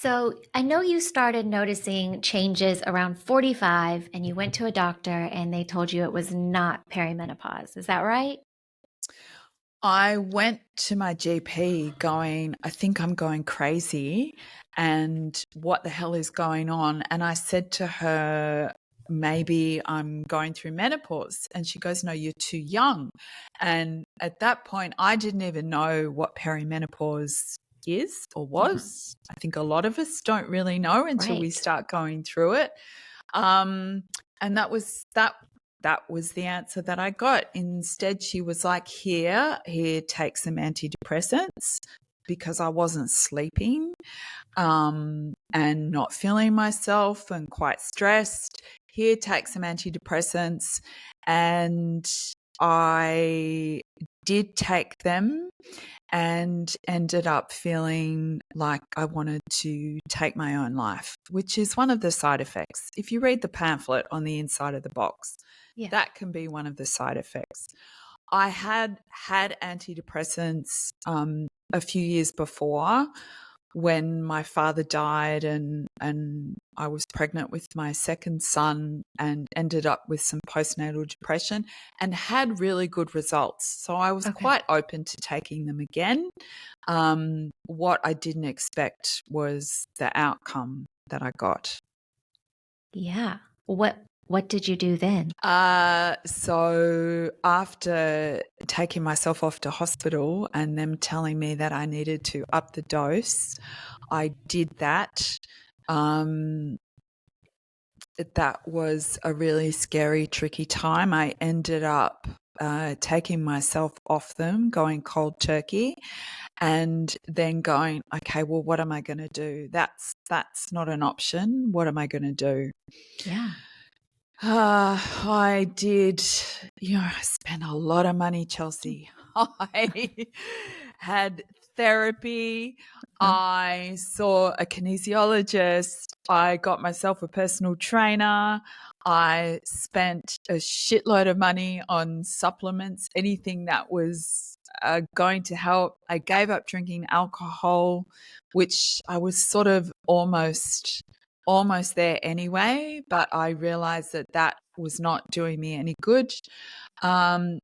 So I know you started noticing changes around 45 and you went to a doctor and they told you it was not perimenopause. Is that right? I went to my GP going, I think I'm going crazy and what the hell is going on? And I said to her, maybe I'm going through menopause. And she goes, no, you're too young. And at that point, I didn't even know what perimenopause is or Mhm. was. I think a lot of us don't really know until we Right. start going through it. Um, and that was the answer that I got. Instead, she was like, here, take some antidepressants because I wasn't sleeping and not feeling myself and quite stressed. Here, take some antidepressants. And I did take them and ended up feeling like I wanted to take my own life, which is one of the side effects. If you read the pamphlet on the inside of the box, Yeah. that can be one of the side effects. I had antidepressants a few years before when my father died and I was pregnant with my second son and ended up with some postnatal depression and had really good results. So I was Okay. quite open to taking them again. What I didn't expect was the outcome that I got. Yeah. What did you do then? So after taking myself off to hospital and them telling me that I needed to up the dose, I did that. Um, that was a really scary, tricky time. I ended up taking myself off them, going cold turkey, and then going, okay, well, what am I going to do? That's not an option. What am I going to do? Yeah. I did, I spent a lot of money, Chelsea. I had therapy. Uh, I saw a kinesiologist. I got myself a personal trainer. I spent a shitload of money on supplements, anything that was going to help. I gave up drinking alcohol, which I was sort of almost there anyway, but I realized that that was not doing me any good. And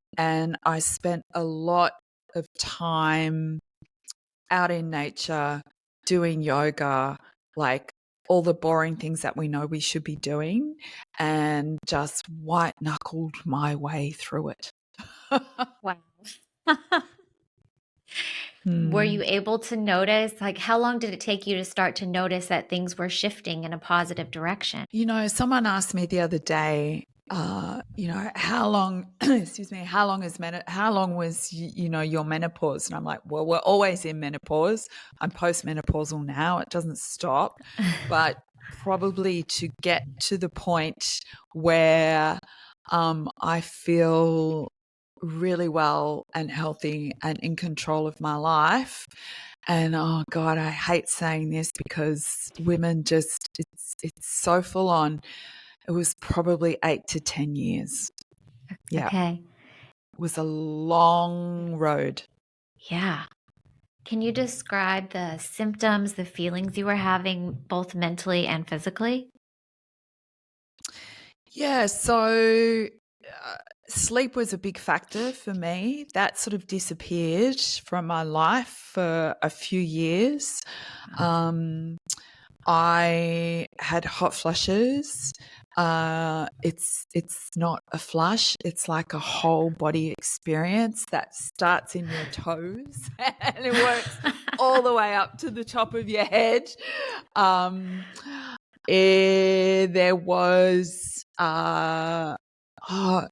I spent a lot of time out in nature doing yoga, like all the boring things that we know we should be doing, and just white knuckled my way through it. wow. Were Hmm. you able to notice, like, how long did it take you to start to notice that things were shifting in a positive direction? Someone asked me the other day, how long, excuse me, how long was, your menopause? And I'm like, well, we're always in menopause. I'm postmenopausal now. It doesn't stop, but probably to get to the point where, I feel really well and healthy and in control of my life. And oh God, I hate saying this because women just it's so full on. It was probably 8 to 10 years. Yeah. Okay. It was a long road. Yeah. Can you describe the symptoms, the feelings you were having both mentally and physically? Yeah, so sleep was a big factor for me. That sort of disappeared from my life for a few years. Um, I had hot flushes. It's not a flush. It's like a whole body experience that starts in your toes and it works all the way up to the top of your head. Um, there was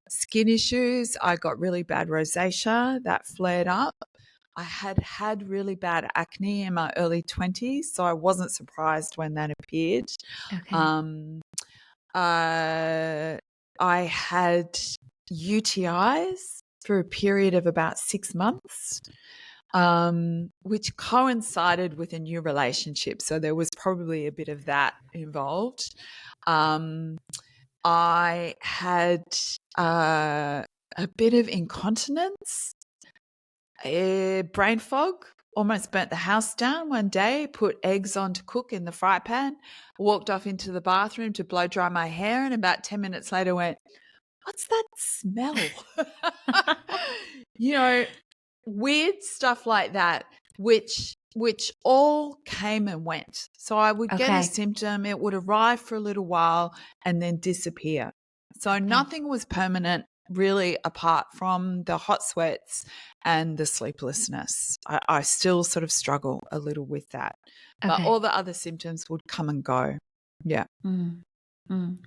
skin issues. I got really bad rosacea that flared up. I had really bad acne in my early 20s, so I wasn't surprised when that appeared. Okay. Um, uh, I had UTIs for a period of about 6 months, which coincided with a new relationship. So there was probably a bit of that involved. Um, I had a bit of incontinence, brain fog almost burnt the house down one day, put eggs on to cook in the fry pan, walked off into the bathroom to blow dry my hair, and about 10 minutes later went, what's that smell? You know, weird stuff like that, which all came and went. So I would get a Okay. symptom, it would arrive for a little while and then disappear. So Okay. nothing was permanent really apart from the hot sweats and the sleeplessness. I still sort of struggle a little with that. But Okay. all the other symptoms would come and go. Yeah. Mm. Mm.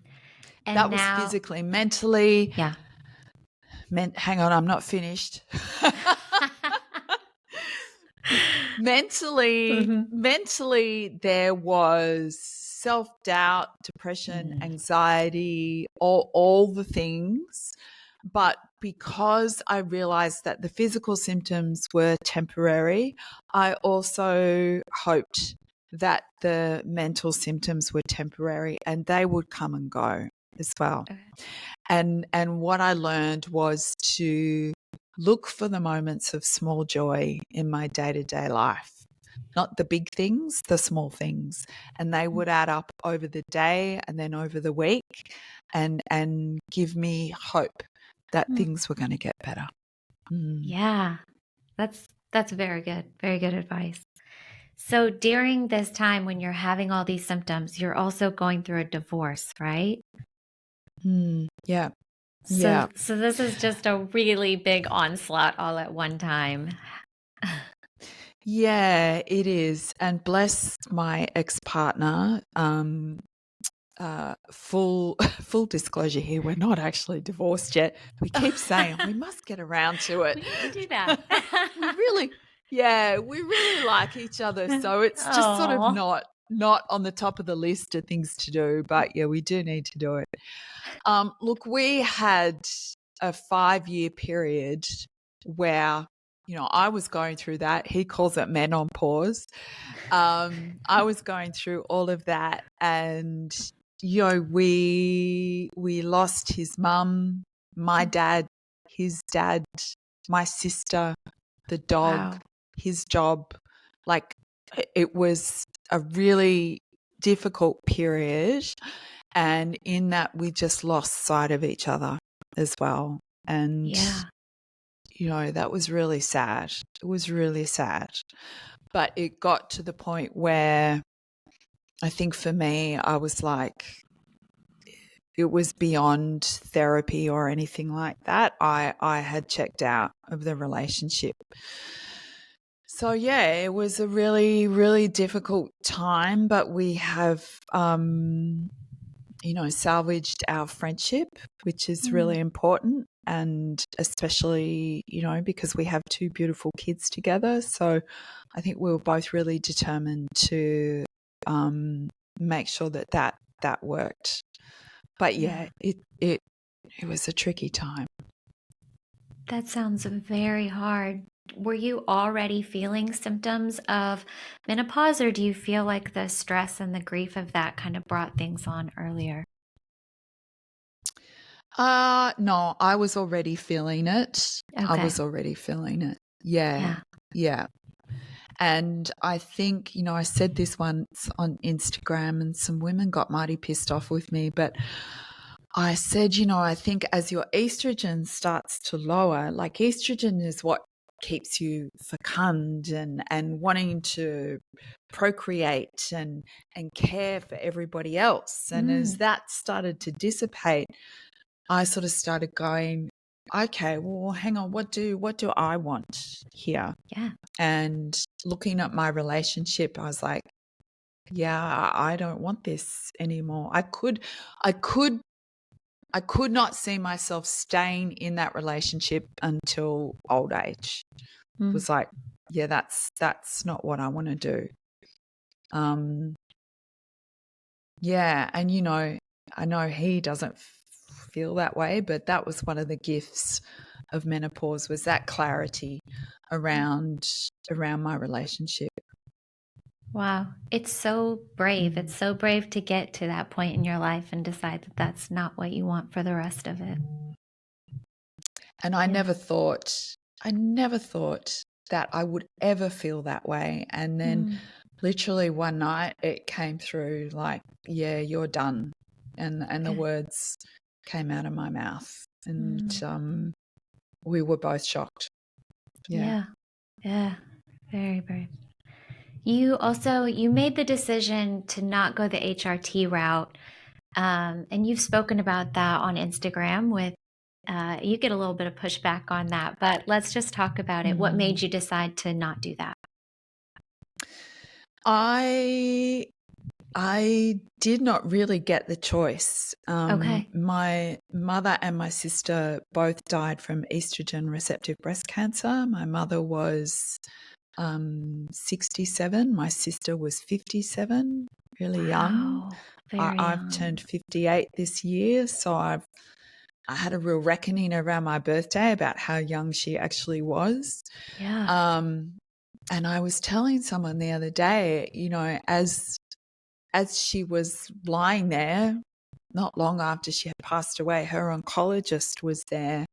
And That was now, physically. Mentally, yeah. hang on, I'm not finished. mentally Hmm. mentally there was self-doubt, depression, Mm. anxiety, all the things. But because I realized that the physical symptoms were temporary, I also hoped that the mental symptoms were temporary and they would come and go as well. Okay. And what I learned was to look for the moments of small joy in my day-to-day life. Not the big things, the small things. And they would add up over the day and then over the week and give me hope that Mm. things were going to get better. Mm. Yeah. That's very good. Very good advice. So during this time when you're having all these symptoms, you're also going through a divorce, right? Mm. Yeah. So Yeah. so this is just a really big onslaught all at one time. Yeah, it is. And bless my ex-partner, full full disclosure here, we're not actually divorced yet. We keep saying we must get around to it. We need to do that. we really we really like each other, so it's just sort of Oh. not on the top of the list of things to do, but yeah, we do need to do it. Look, we had a 5-year period where I was going through that. He calls it menopause. I was going through all of that, and we lost his mum, my dad, his dad, my sister, the dog, Wow. his job. Like, it was a really difficult period, and in that we just lost sight of each other as well. And Yeah. that was really sad. It was really sad. But it got to the point where I think for me, I was like, it was beyond therapy or anything like that. I had checked out of the relationship. So yeah, it was a really, really difficult time, but we have, salvaged our friendship, which is Mm. really important. And especially, because we have 2 beautiful kids together. So I think we were both really determined to make sure that worked. But yeah, it was a tricky time. That sounds very hard. Were you already feeling symptoms of menopause, or do you feel like the stress and the grief of that kind of brought things on earlier? No, I was already feeling it. I Okay. was already feeling it. Yeah. Yeah. Yeah. And I think, I said this once on Instagram and some women got mighty pissed off with me, but I said, I think as your estrogen starts to lower, like estrogen is what keeps you fecund and wanting to procreate and care for everybody else. And as Mm. that started to dissipate, I sort of started going, okay, well, hang on, what do I want here? Yeah. And looking at my relationship, I was like, yeah, I don't want this anymore. I could not see myself staying in that relationship until old age. It Mm. was like, yeah, that's not what I want to do. Yeah, and I know he doesn't feel that way, but that was one of the gifts of menopause, was that clarity around my relationship. Wow. It's so brave. Mm. It's so brave to get to that point in your life and decide that that's not what you want for the rest of it. And I Yeah. never thought that I would ever feel that way. And then Mm. literally one night it came through like, yeah, you're done. And the Okay. words came out of my mouth. And Mm. we were both shocked. Yeah. Yeah. Yeah. Very, very. You made the decision to not go the HRT route. And you've spoken about that on Instagram with, you get a little bit of pushback on that, but let's just talk about it. What Mm. made you decide to not do that? I did not really get the choice. Okay. My mother and my sister both died from estrogen receptive breast cancer. My mother was 67. My sister was 57, really young. Wow. Very I've young. turned 58 this year, so I had a real reckoning around my birthday about how young she actually was. Yeah. Um, and I was telling someone the other day, as she was lying there, not long after she had passed away, her oncologist was there,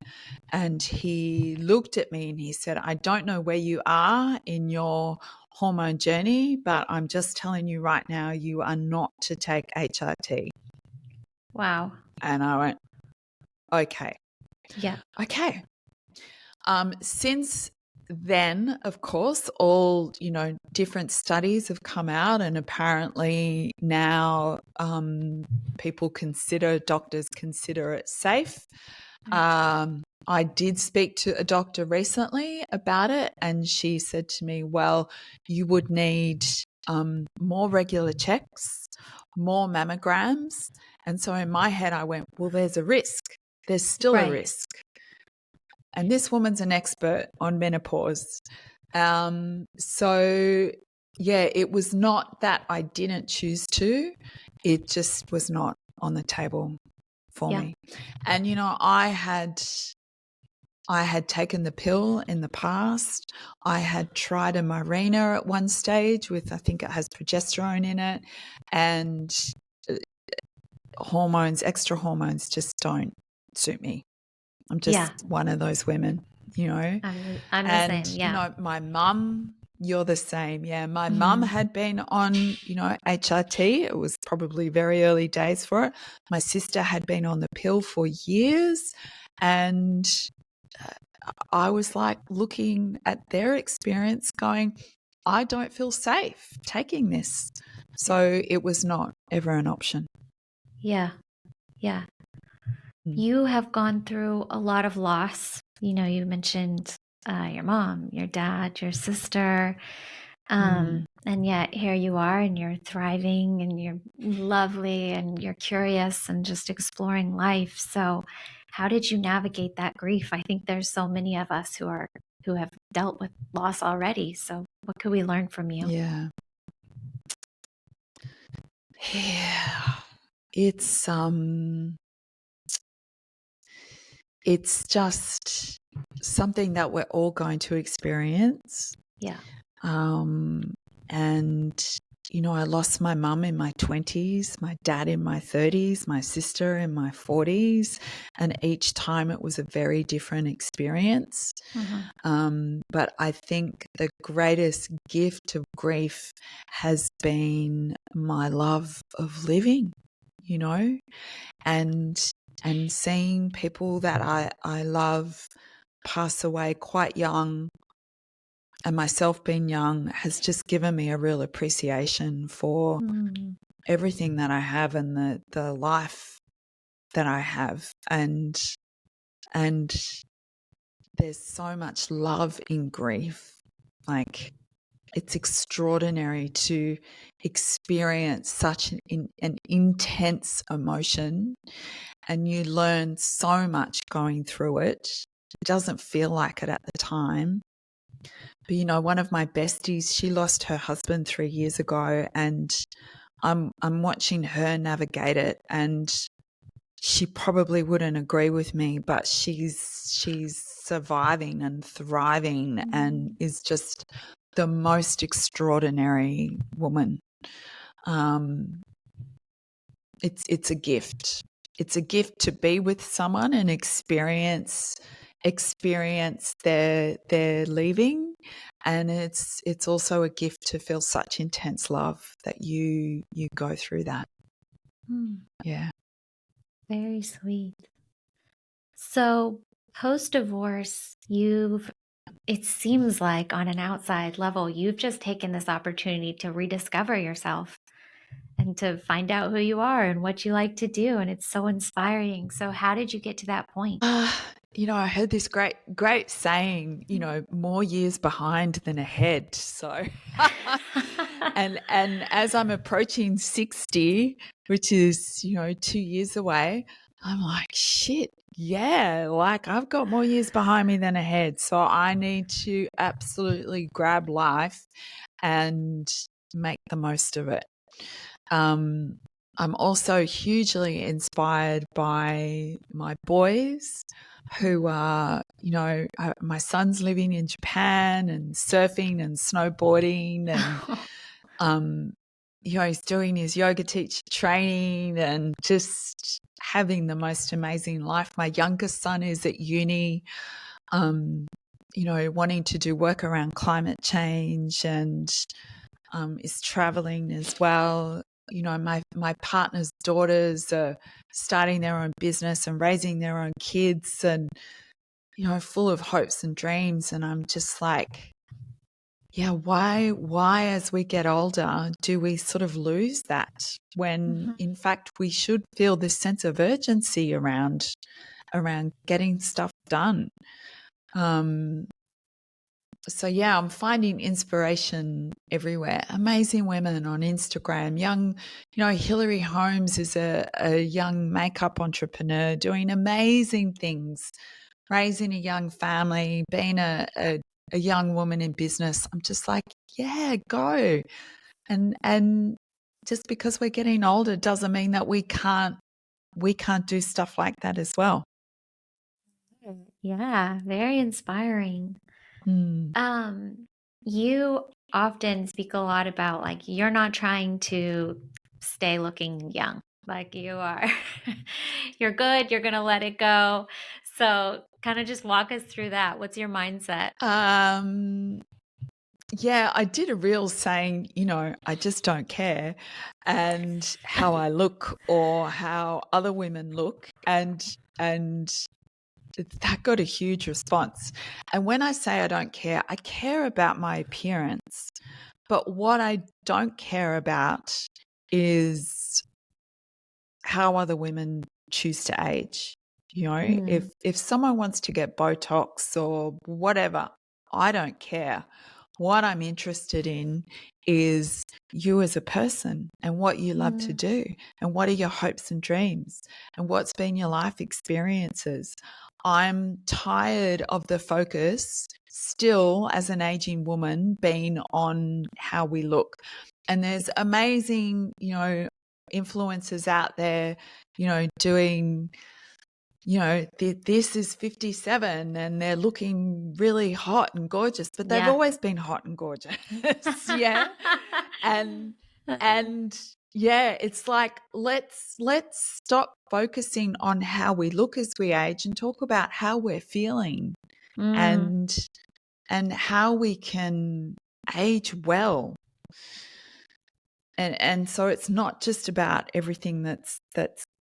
and he looked at me and he said, I don't know where you are in your hormone journey, but I'm just telling you right now, you are not to take HRT. Wow. And I went, okay. Yeah. Okay. Since then, of course, all, different studies have come out, and apparently now doctors consider it safe. I did speak to a doctor recently about it, and she said to me, well, you would need more regular checks, more mammograms. And so in my head, I went, well, there's a risk. There's still a Right. risk. And this woman's an expert on menopause. So, yeah, it was not that I didn't choose to. It just was not on the table for Yeah. me. And, I had taken the pill in the past. I had tried a Mirena at one stage with, I think it has progesterone in it, and extra hormones just don't suit me. I'm Yeah. just one of those women, I'm the And, same. Yeah. my mum, you're the same. Yeah. My mum Mhm. had been on, HRT. It was probably very early days for it. My sister had been on the pill for years. And I was like looking at their experience going, I don't feel safe taking this. So it was not ever an option. Yeah. Yeah. Mm. You have gone through a lot of loss. You mentioned your mom, your dad, your sister. Mm. And yet here you are and you're thriving and you're lovely and you're curious and just exploring life. So how did you navigate that grief? I think there's so many of us who have dealt with loss already. So what could we learn from you? Yeah. Yeah. It's just something that we're all going to experience. Yeah. Um, and, I lost my mum in my 20s, my dad in my 30s, my sister in my 40s. And each time it was a very different experience. Mhm. But I think the greatest gift of grief has been my love of living, and seeing people that I love pass away quite young, and myself being young, has just given me a real appreciation for Mm. everything that I have and the life that I have. And there's so much love in grief. Like, it's extraordinary to experience such an intense emotion, and you learn so much going through it. It doesn't feel like it at the time. But, one of my besties, she lost her husband 3 years ago, and I'm watching her navigate it, and she probably wouldn't agree with me, but she's surviving and thriving and is just the most extraordinary woman. It's a gift. It's a gift to be with someone and experience their leaving, And it's also a gift to feel such intense love that you go through that. Yeah. Very sweet. So, post-divorce, it seems like on an outside level, you've just taken this opportunity to rediscover yourself and to find out who you are and what you like to do. And it's so inspiring. So, how did you get to that point? I heard this great saying, more years behind than ahead. So, and as I'm approaching 60, which is, 2 years away, I'm like, shit, yeah, like I've got more years behind me than ahead. So I need to absolutely grab life and make the most of it. I'm also hugely inspired by my boys who are, my son's living in Japan and surfing and snowboarding and, he's doing his yoga teacher training and just having the most amazing life. My youngest son is at uni, wanting to do work around climate change and is traveling as well. My partner's daughters are starting their own business and raising their own kids and, full of hopes and dreams. And I'm just like, yeah, why as we get older do we sort of lose that when in fact we should feel this sense of urgency around getting stuff done. So yeah, I'm finding inspiration everywhere. Amazing women on Instagram. Young, Hillary Holmes is a young makeup entrepreneur doing amazing things, raising a young family, being a young woman in business. I'm just like, yeah, go. And just because we're getting older doesn't mean that we can't do stuff like that as well. Yeah, very inspiring. Mm. You often speak a lot about like you're not trying to stay looking young. Like you are. You're good, you're gonna let it go. So kind of just walk us through that. What's your mindset? Yeah, I did a reel saying, I just don't care and how I look or how other women look and that got a huge response. And when I say I don't care, I care about my appearance. But what I don't care about is how other women choose to age. Mm, If someone wants to get Botox or whatever, I don't care. What I'm interested in is you as a person and what you love to mm, do and what are your hopes and dreams and what's been your life experiences. I'm tired of the focus still as an aging woman being on how we look. And there's amazing, influencers out there, doing, this is 57 and they're looking really hot and gorgeous, but they've yeah. always been hot and gorgeous. Yeah. And, and yeah, it's like, let's stop focusing on how we look as we age and talk about how we're feeling Mm, and, how we can age well. And so it's not just about everything that's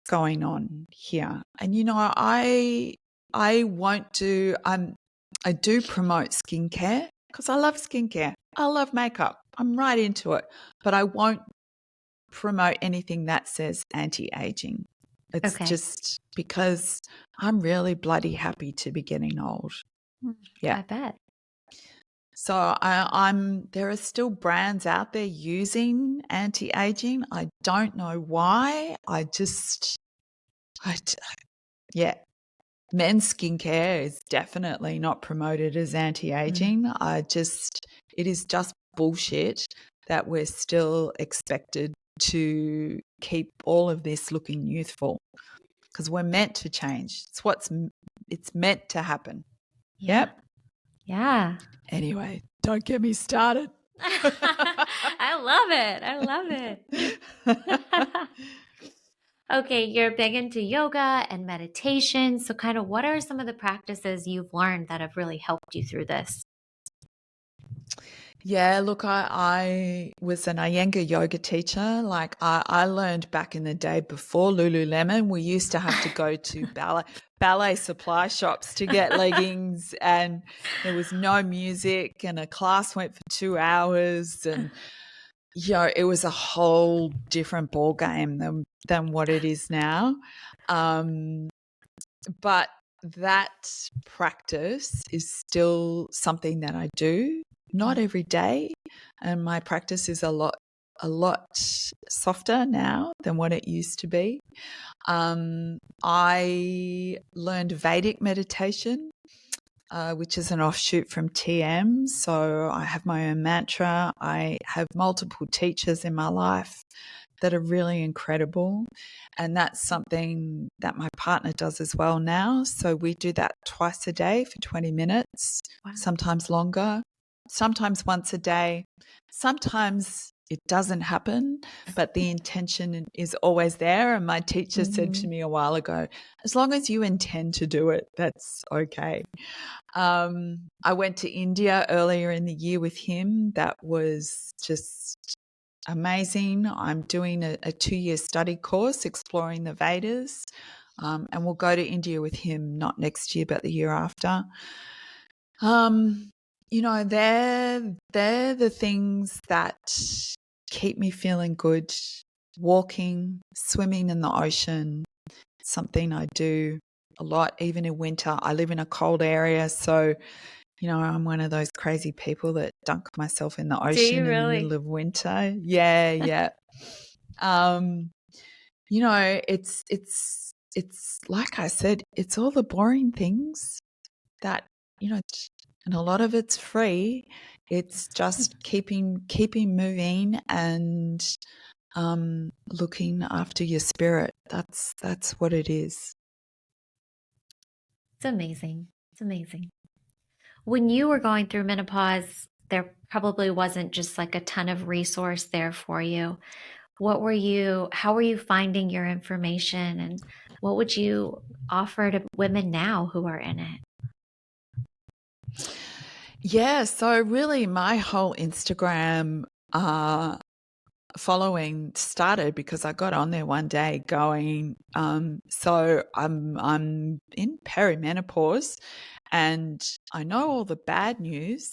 going on here. And I won't do I do promote skincare because I love skincare. I love makeup. I'm right into it. But I won't promote anything that says anti-aging. It's okay. just because I'm really bloody happy to be getting old. Yeah. I bet. So I'm there are still brands out there using anti-aging. I don't know why. I yeah. Men's skincare is definitely not promoted as Mm, anti-aging. It is just bullshit that we're still expected to keep all of this looking youthful because we're meant to change. It's meant to happen. yeah. Yep. Yeah. Anyway, don't get me started. I love it. I love it. Okay, you're big into yoga and meditation. So, kind of, what are some of the practices you've learned that have really helped you through this? Yeah, look, I was an Iyengar yoga teacher. Like I learned back in the day before Lululemon, we used to have to go to ballet supply shops to get leggings, and there was no music, and a class went for 2 hours, and it was a whole different ball game than what it is now. Um, but that practice is still something that I do, not every day, and my practice is a lot softer now than what it used to be. I learned Vedic meditation, which is an offshoot from TM. So I have my own mantra. I have multiple teachers in my life that are really incredible. And that's something that my partner does as well now. So we do that twice a day for 20 minutes, Wow. sometimes longer, sometimes once a day. Sometimes it doesn't happen, but the intention is always there. And my teacher said to me a while ago, as long as you intend to do it, that's okay. I went to India earlier in the year with him. That was just amazing. I'm doing a 2-year study course exploring the Vedas, and we'll go to India with him not next year, but the year after. They're the things that keep me feeling good. Walking, swimming in the ocean, something I do a lot, even in winter. I live in a cold area, so I'm one of those crazy people that dunk myself in the Do you ocean in the middle really? of winter. Yeah, yeah. Um, it's like I said, it's all the boring things that, and a lot of it's free. It's just keeping moving and looking after your spirit. That's what it is. It's amazing. It's amazing. When you were going through menopause, there probably wasn't just like a ton of resource there for you. How were you finding your information, and what would you offer to women now who are in it? Yeah, so really my whole Instagram following started because I got on there one day going, so I'm in perimenopause and I know all the bad news.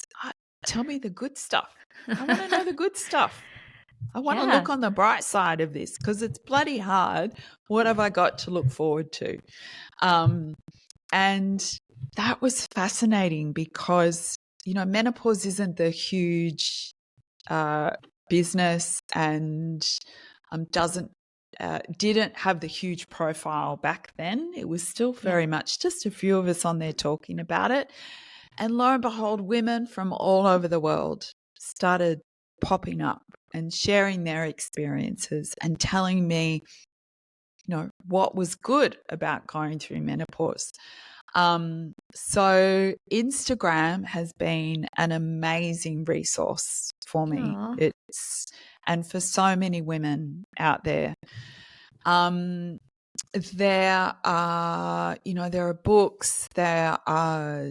Tell me the good stuff. I want to know the good stuff. I want to Yeah. look on the bright side of this because it's bloody hard. What have I got to look forward to? Um, and that was fascinating because, menopause isn't the huge uh, business and doesn't didn't have the huge profile back then. It was still Yeah. very much just a few of us on there talking about it. And lo and behold, women from all over the world started popping up and sharing their experiences and telling me, what was good about going through menopause. So Instagram has been an amazing resource for me. Oh, And for so many women out there. Um, there are books, there are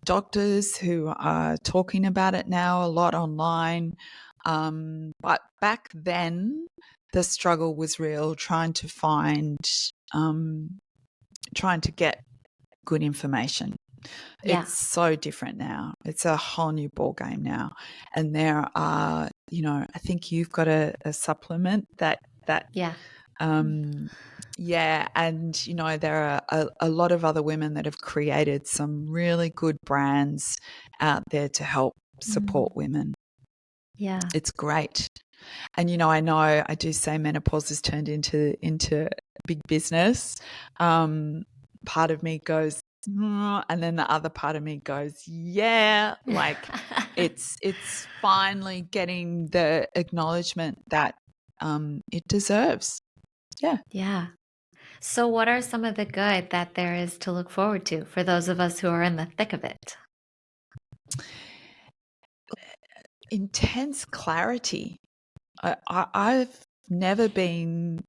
doctors who are talking about it now a lot online. But back then, the struggle was real, trying to get good information. yeah. It's so different now. It's a whole new ball game now. And there are, I think you've got a supplement that Yeah. um, yeah, and there are a lot of other women that have created some really good brands out there to help Mm, support women. yeah. It's great. And I know I do say menopause has turned into big business. Part of me goes, and then the other part of me goes, yeah, like it's finally getting the acknowledgement that it deserves. Yeah. Yeah. So, what are some of the good that there is to look forward to for those of us who are in the thick of it? Intense clarity. I've never been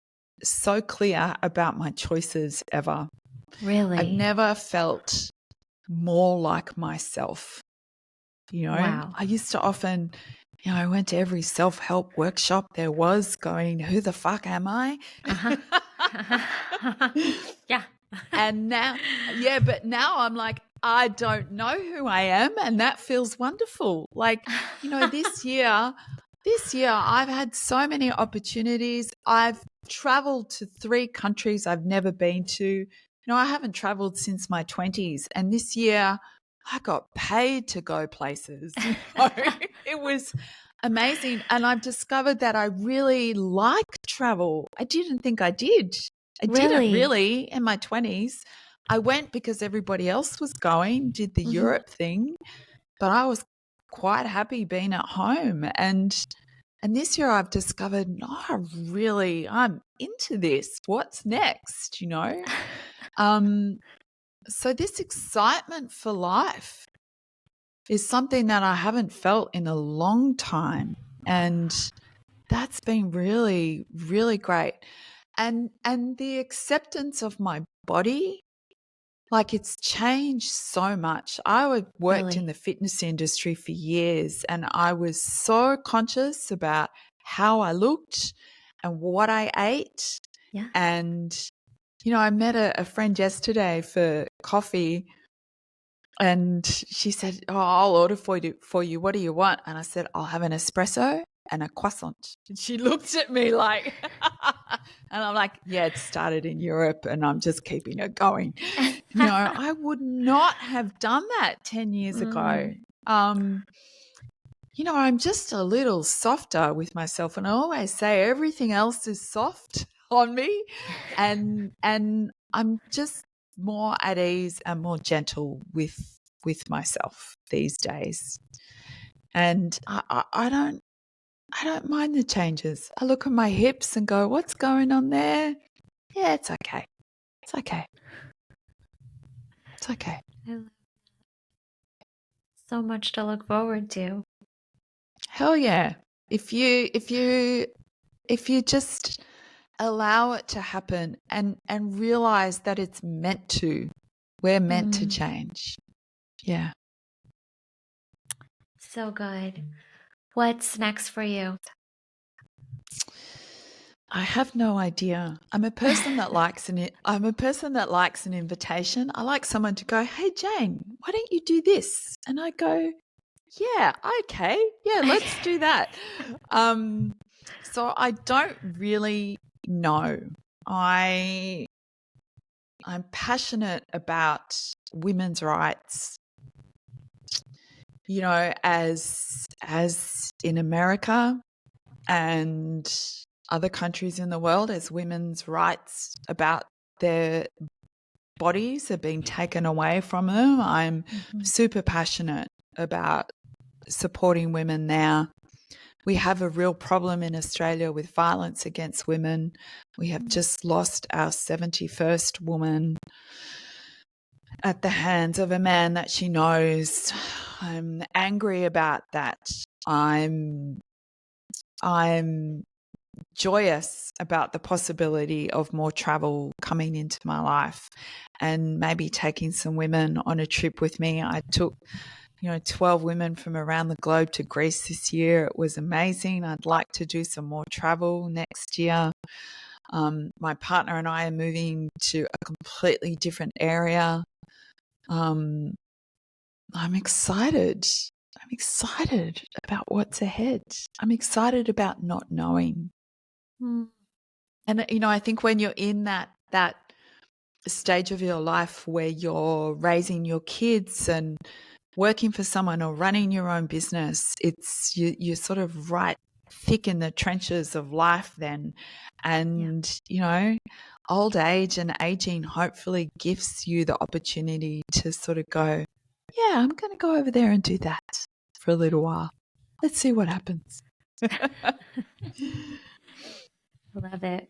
so clear about my choices ever. I've Really? never felt more like myself. Wow. I used to often, I went to every self-help workshop there was going, who the fuck am I? Uh-huh. Yeah. And now, yeah, but now I'm like, I don't know who I am. And that feels wonderful. Like, this year I've had so many opportunities. I've traveled to 3 countries I've never been to. I haven't traveled since my 20s. And this year I got paid to go places. It was amazing. And I've discovered that I really like travel. I didn't think I did. I didn't Really? really in my 20s. I went because everybody else was going, did the Mhm. Europe thing, but I was quite happy being at home. And this year I've discovered, no, I'm into this. What's next? Um, so this excitement for life is something that I haven't felt in a long time. And that's been really, really great. And the acceptance of my body, like it's changed so much. Worked in Really? the fitness industry for years and I was so conscious about how I looked and what I ate. Yeah. And, I met a friend yesterday for coffee and she said, "Oh, I'll order for you. What do you want?" And I said, "I'll have an espresso and a croissant." And she looked at me like, and I'm like, "Yeah, it started in Europe and I'm just keeping it going." I would not have done that 10 years ago. Mm, Um, I'm just a little softer with myself. And I always say everything else is soft on me. And I'm just more at ease and more gentle with myself these days. And I don't mind the changes. I look at my hips and go, what's going on there? Yeah, it's okay. It's okay. It's okay. I love so much to look forward to. Hell yeah. If you just allow it to happen and realize that it's meant to, we're meant to Mm, change. Yeah. so good. What's next for you? I have no idea. I'm a person that likes an invitation. I like someone to go, "Hey Jane, why don't you do this?" And I go, "Yeah, okay. Yeah, let's do that." Um so I don't really know. I I'm passionate about women's rights. As in America and other countries in the world, as women's rights about their bodies are being taken away from them, I'm Mhm. super passionate about supporting women now. We have a real problem in Australia with violence against women. We have just lost our 71st woman at the hands of a man that she knows. I'm angry about that. I'm joyous about the possibility of more travel coming into my life and maybe taking some women on a trip with me. I took 12 women from around the globe to Greece this year. It was amazing. I'd like to do some more travel next year. My partner and I are moving to a completely different area. I'm excited. I'm excited about what's ahead. I'm excited about not knowing. Mm, And I think when you're in that stage of your life where you're raising your kids and working for someone or running your own business, you're sort of right thick in the trenches of life then. yeah. And, old age and aging hopefully gives you the opportunity to sort of go, yeah, I'm going to go over there and do that for a little while. Let's see what happens. Love it.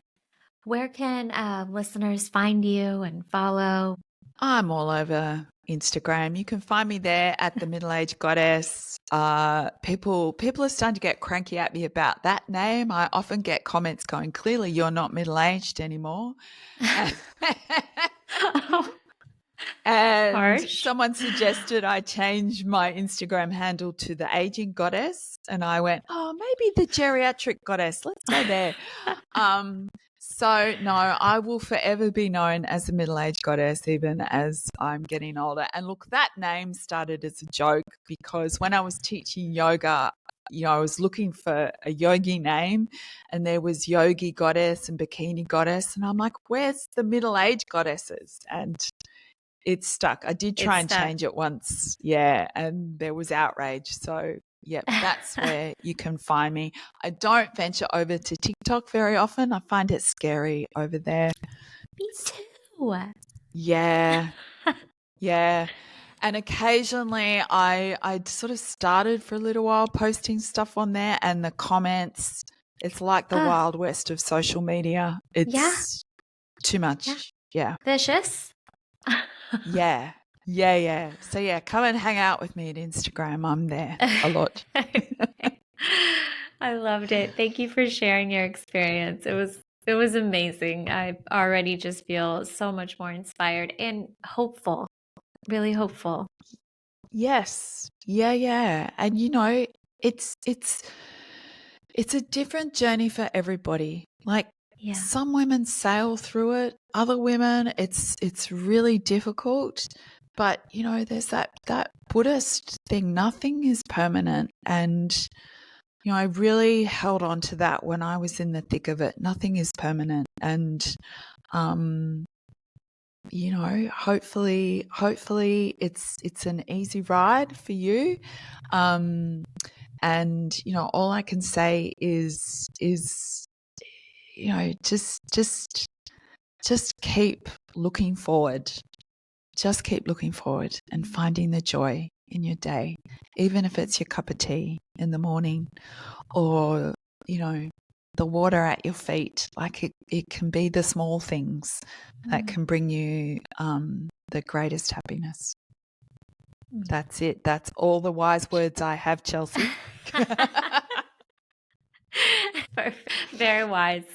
Where can listeners find you and follow? I'm all over Instagram. You can find me there at the Middle Age Goddess. People are starting to get cranky at me about that name. I often get comments going, "Clearly, you're not middle aged anymore." And Harsh. someone suggested I change my Instagram handle to the aging goddess. And I went, oh, maybe the geriatric goddess. Let's go there. Um, so, no, I will forever be known as the middle aged goddess, even as I'm getting older. And look, that name started as a joke because when I was teaching yoga, I was looking for a yogi name and there was yogi goddess and bikini goddess. And I'm like, where's the middle aged goddesses? And it's stuck. I did try It's and stuck. change it once. Yeah. And there was outrage. So, yeah, that's where you can find me. I don't venture over to TikTok very often. I find it scary over there. Me too. Yeah. Yeah. And occasionally I sort of started for a little while posting stuff on there and the comments, it's like the Oh, Wild West of social media. yeah, It's too yeah. much. Yeah. Vicious. Yeah. Yeah, yeah. So yeah, come and hang out with me at Instagram. I'm there a lot. I loved it. Thank you for sharing your experience. It was amazing. I already just feel so much more inspired and hopeful. Really hopeful. Yes. Yeah, yeah. And it's it's it's a different journey for everybody. Like Yeah. some women sail through it, other women it's really difficult. But there's that Buddhist thing, nothing is permanent. And I really held on to that when I was in the thick of it. Nothing is permanent. And um hopefully it's an easy ride for you. And all I can say is just keep looking forward. Just keep looking forward and finding the joy in your day, even if it's your cup of tea in the morning or the water at your feet. Like it can be the small things that Mm. can bring you the greatest happiness. Mm. That's it. That's all the wise words I have, Chelsea. Perfect. Very wise.